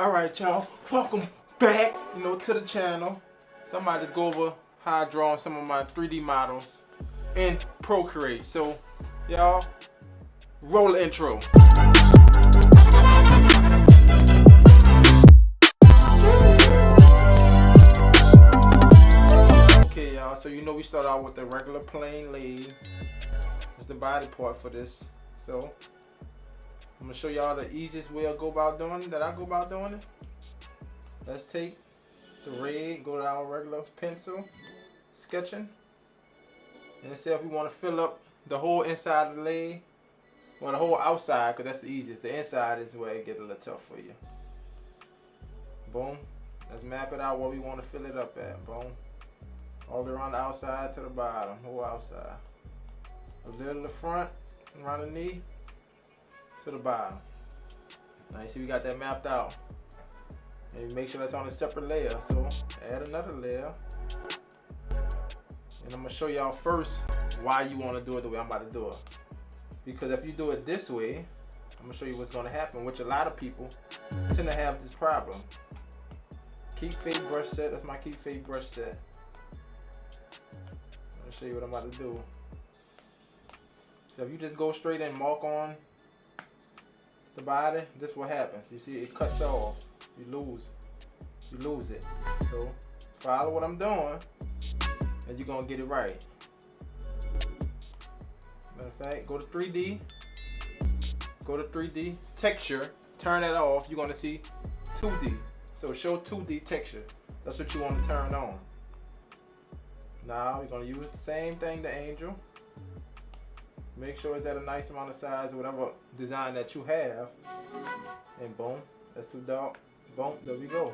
Alright y'all, welcome back, to the channel. So I might just go over how I draw some of my 3D models in Procreate. So y'all, roll the intro. Okay y'all, so we start out with the regular plain leg. It's the body part for this. So I'm gonna show y'all the easiest way I go about doing it. Let's take the red, go to our regular pencil, sketching, and see if we want to fill up the whole inside of the leg, or the whole outside, because that's the easiest. The inside is where it gets a little tough for you. Boom. Let's map it out where we want to fill it up at. Boom. All the way around the outside to the bottom, whole outside. A little to the front, around the knee, to the bottom. Now you see we got that mapped out. And make sure that's on a separate layer. So add another layer. And I'm gonna show y'all first why you want to do it the way I'm about to do it. Because if you do it this way, I'm gonna show you what's gonna happen, which a lot of people tend to have this problem. Keep fade brush set. That's my keep fade brush set. I'm gonna show you what I'm about to do. So if you just go straight and mark on the body, this is what happens. You see it cuts off. You lose it. So follow what I'm doing and you're gonna get it right. Matter of fact, go to 3D, texture, turn that off. You're gonna see 2D. So show 2D texture. That's what you want to turn on. Now we're gonna use the same thing, the angel. Make sure it's at a nice amount of size, whatever design that you have. And boom, that's too dark. Boom, there we go.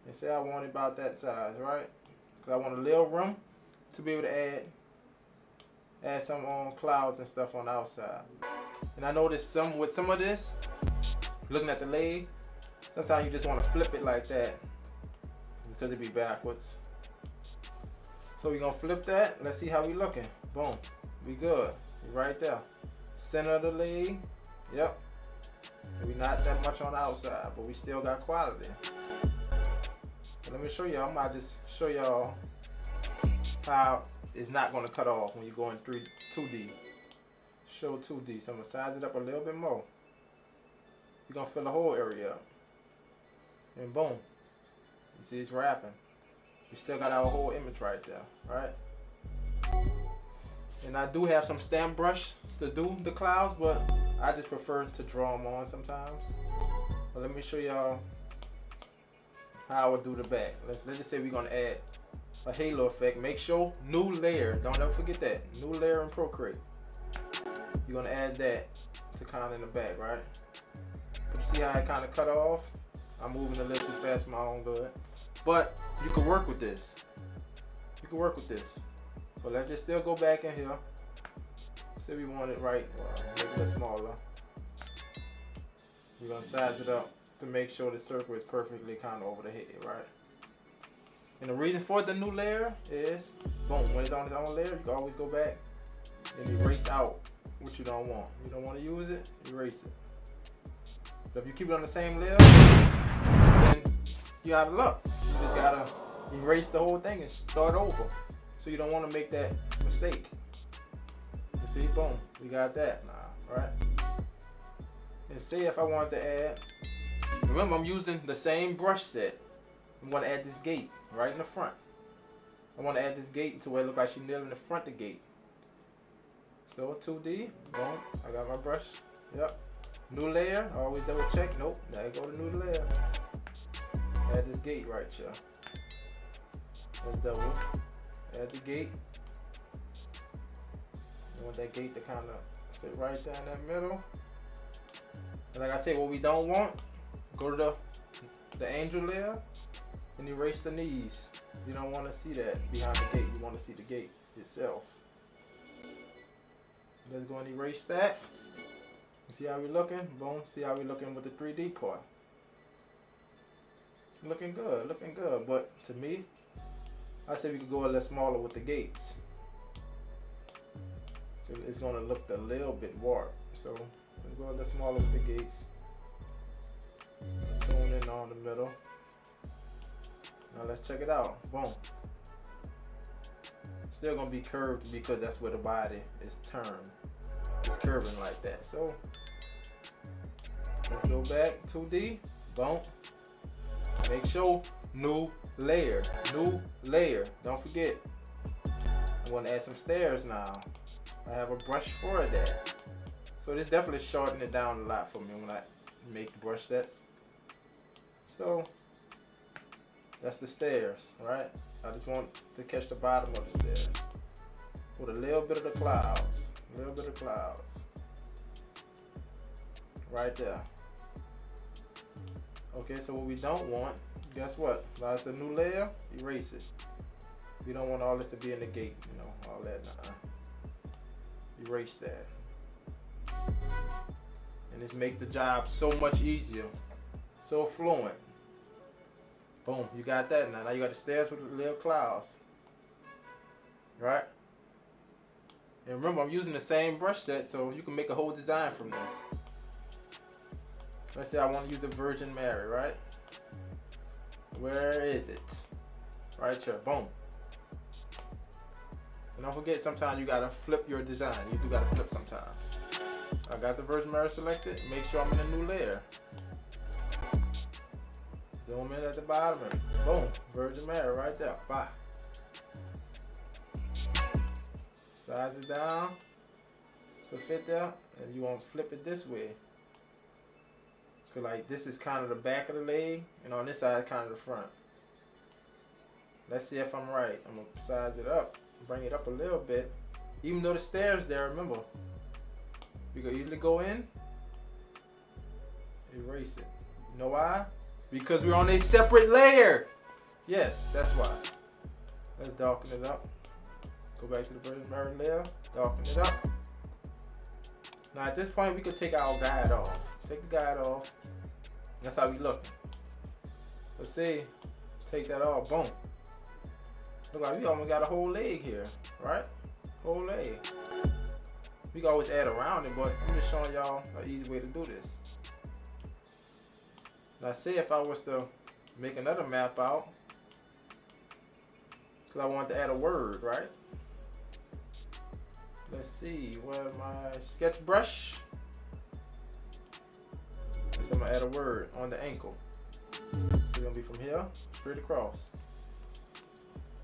And say I want it about that size, right? Because I want a little room to be able to add some clouds and stuff on the outside. And I noticed with some of this, looking at the leg, sometimes you just want to flip it like that because it'd be backwards. So we're gonna flip that. Let's see how we looking. Boom, we good. We right there. Center of the leg. Yep. Maybe not that much on the outside, but we still got quality. So let me show y'all. I might just show y'all how it's not going to cut off when you go in 2D. Show 2D. So I'm going to size it up a little bit more. You're going to fill the whole area up. And boom. You see it's wrapping. We still got our whole image right there, right? And I do have some stamp brush to do the clouds, but I just prefer to draw them on sometimes. But let me show y'all how I would do the back. Let's just say we're gonna add a halo effect. Make sure new layer. Don't ever forget that. New layer in Procreate. You're gonna add that to kind of in the back, right? You see how I kind of cut off? I'm moving a little too fast for my own good. But you can work with this. But let's just still go back in here. Say we want it right, make it a little smaller. We're gonna size it up to make sure the circle is perfectly kind of over the head, right? And the reason for the new layer is, boom, when it's on its own layer, you can always go back and erase out what you don't want. You don't want to use it, erase it. But if you keep it on the same layer, then you out of luck. You just gotta erase the whole thing and start over. So you don't want to make that mistake. You see, boom, we got that now, right? And see if I want to add, remember I'm using the same brush set. I'm going to add this gate right in the front. I want to add this gate to where it looks like she's kneeling in front of the gate. So 2D, boom, I got my brush, yep. New layer, always double check, nope, now you go to new layer. Add this gate right here. Let's double. Add the gate. You want that gate to kind of sit right there in that middle. And like I said, what we don't want, go to the angel layer and erase the knees. You don't want to see that behind the gate. You want to see the gate itself. Let's go and erase that. See how we looking? Boom. See how we looking with the 3D part. Looking good. But to me, I said we could go a little smaller with the gates. It's gonna look a little bit warped. So let's go a little smaller with the gates. the middle. Now let's check it out. Boom. Still gonna be curved because that's where the body is turned. It's curving like that. So let's go back 2D. Boom. Make sure new layer. New layer. Don't forget. I'm gonna add some stairs now. I have a brush for that. So this definitely shortened it down a lot for me when I make the brush sets. So that's the stairs, right? I just want to catch the bottom of the stairs with a little bit of the clouds. A little bit of clouds. Right there. Okay, so what we don't want, guess what? Now it's a new layer, erase it. We don't want all this to be in the gate, you know, all that. Erase that. And this make the job so much easier. So fluent. Boom, you got that now. Now you got the stairs with the little clouds. Right? And remember, I'm using the same brush set, so you can make a whole design from this. Let's say I want to use the Virgin Mary, right? Where is it? Right here, boom. And don't forget, sometimes you gotta flip your design. You do gotta flip sometimes. I got the Virgin Mary selected. Make sure I'm in a new layer. Zoom in at the bottom and boom, Virgin Mary right there. Bye. Size it down to fit there, and you want to flip it this way. Cause like this is kind of the back of the leg, and on this side kind of the front. Let's see if I'm right. I'm gonna size it up, bring it up a little bit. Even though the stairs there, remember, you can easily go in, erase it. You know why? Because we're on a separate layer. Yes, that's why. Let's darken it up. Go back to the Virgin Mary layer, darken it up. Now at this point, we could take our guide off. Take the guide off. That's how we look. Let's see. Take that off. Boom. Look like we almost got a whole leg here, right? Whole leg. We can always add around it, but I'm just showing y'all an easy way to do this. Now say if I was to make another map out, because I want to add a word, right? Let's see, where's my sketch brush? So I'm gonna add a word on the ankle. So it's gonna be from here, straight across.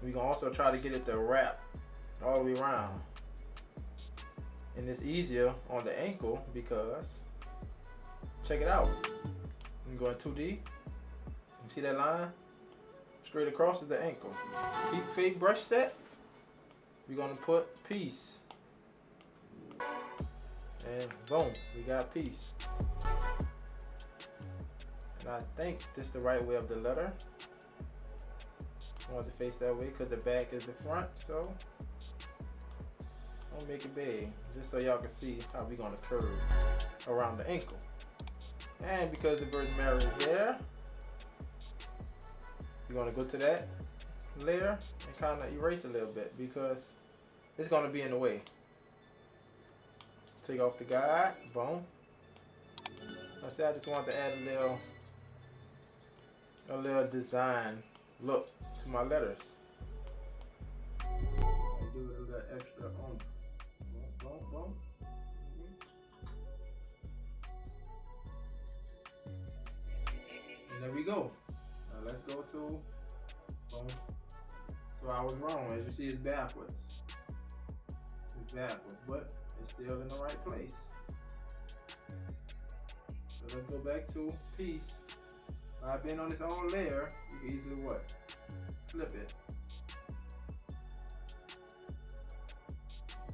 We can also try to get it to wrap all the way around. And it's easier on the ankle because, check it out. I'm going 2D. You see that line? Straight across is the ankle. Keep fake brush set. We're gonna put peace. And boom, we got peace. And I think this is the right way of the letter. I want to face that way because the back is the front, so I'll make it big just so y'all can see how we're gonna curve around the ankle. And because the Virgin Mary is there, you're gonna go to that layer and kind of erase a little bit because it's gonna be in the way. Take off the guide, boom. I said I just wanted to add a little design look to my letters. And do it a little extra oomph. Boom, boom, boom. And there we go. Now let's go to boom. So I was wrong. As you see, it's backwards. It's backwards, but it's still in the right place. So let's go back to piece. By being on its own layer, you can easily what? Flip it.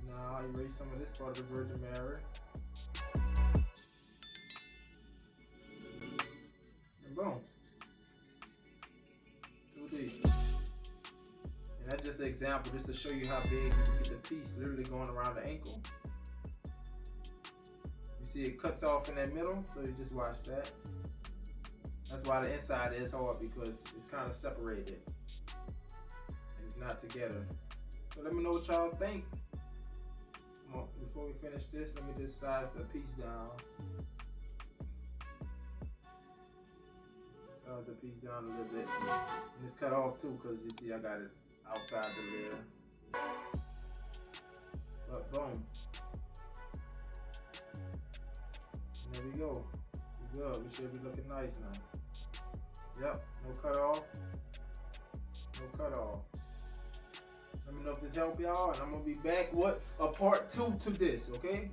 Now I erase some of this part of the Virgin Mary. And boom. 2D. And that's just an example just to show you how big you can get the piece literally going around the ankle. You see it cuts off in that middle, so you just watch that. That's why the inside is hard because it's kind of separated and it's not together. So let me know what y'all think. Before we finish this, let me just size the piece down. Massage the piece down a little bit. And it's cut off too, because you see I got it outside the layer. But boom. And there we go. We're good. We should be looking nice now. Yep, no cut off. No cut off. Let me know if this helped y'all, and I'm gonna be back with a part 2 to this, okay?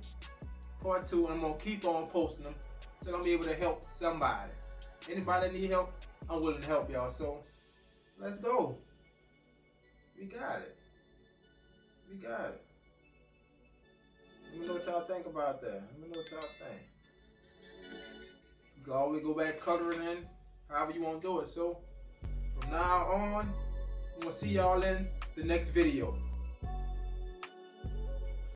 Part 2, and I'm gonna keep on posting them so I'm be able to help somebody. Anybody that need help, I'm willing to help y'all. So let's go. We got it. We got it. Let me know what y'all think about that. Let me know what y'all think. You can always go back coloring in, however you want to do it. So from now on, I'm gonna see y'all in the next video.